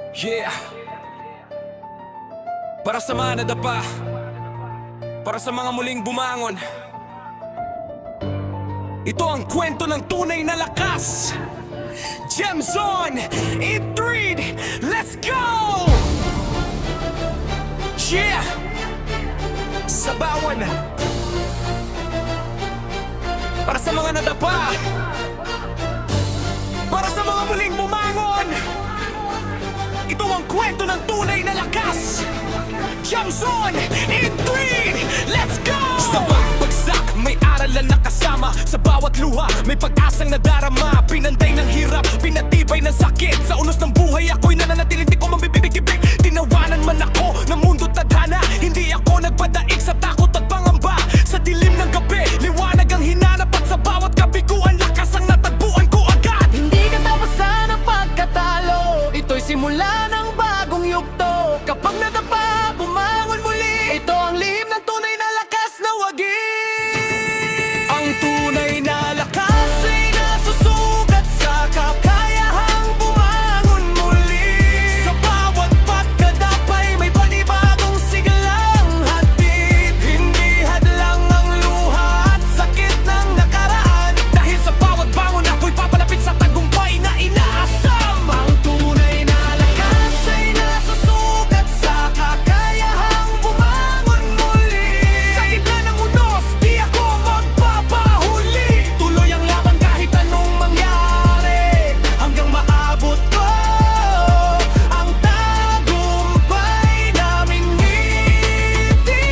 Yeah. Para sa mga nadapa, para sa mga muling bumangon, ito ang kwento ng tunay na lakas. Gems on, in 3, let's go! Yeah! Sabawan, para sa mga nadapa, para sa mga muling bumangon, ito ang kwento ng tunay na lakas. Gems on, in 3, let's go! Sa pagbagsak, may aral na nakasama. Sa bawat luha, may pag-asang nadarama. Pinanday ng hirap, pinatibay ng sakit. Sa unos ng buhay, ako'y nananatili, di ko mabibigibig. Tinawanan man ako ng mundo't tadhana. Hindi ako nagpadaig sa takot at pangamba. Sa dilim ng gabi, liwanag ang hinanap. At sa bawat kabiguan, lakas ang natagpuan ko agad. Hindi katapusan ang pagkatalo, ito'y simula ng bagong yugto. Kapag nadapa, bumangon muli. Ito ang lihim ng tunay na lakas na wagi. Ang tunay na lakas ay nasusugat sa kakayahang bumangon muli. Sa bawat pagkadapay, may panibagong siglang hatid. Hindi hadlang ang luha at sakit ng nakaraan. Dahil sa bawat bangon, ako'y papalapit sa tagumpay na inaasam. Ang tunay na lakas ay nasusugat sa kakayahang bumangon muli. Sa gitna ng unos, di ako magpapahuli. Tuloy ang laban kahit anong mangyari, hanggang maabot ko ang tagumpay namin ngiti.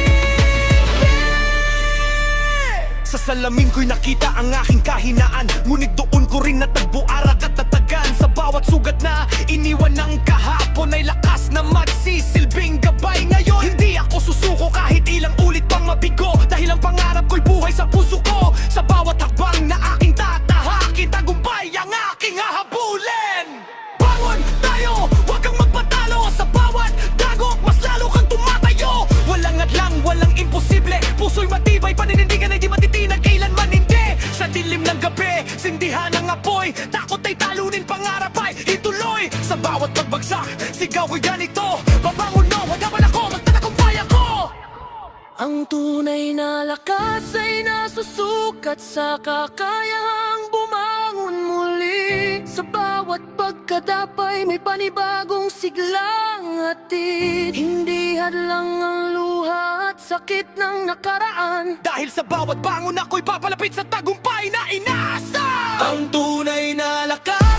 Sa salamin ko'y nakita ang aking kahinaan, ngunit doon ko rin natagpo arak at tatagan. Sa bawat sugat na iniwan ng kahapon, ay lakas na magsisilbing gabay ngayon. Hindi ako susuko kahit ilang ulit pang mabigo, dahil ang pangarap ko'y buhay sa puso ko. Sa bawat hakbang na aking tatahakin, tagumpay ang aking hahabulin. Bangon tayo, huwag kang magpatalo. Sa bawat dagok, mas lalo kang tumatayo. Walang adlang, walang imposible. Puso'y matibay, paninindigan ay di matitinag kailanman hindi. Sa dilim ng gabi, sindihan ang apoy. Takot ay talunin, pangarap ay ituloy. Sa bawat pagbagsak, sigaw ay ganito. Babangon na, hadapan ako, magtatagumpay ako. Ang tunay na lakas ay nasusukat sa kakayahang bumangon muli. Sa bawat pagkadapay, may panibagong siglang hatid. Hindi hadlang ang luha at sakit ng nakaraan. Dahil sa bawat bangon, ako'y papalapit sa tagumpay na inaasam. Ang tunay na lakas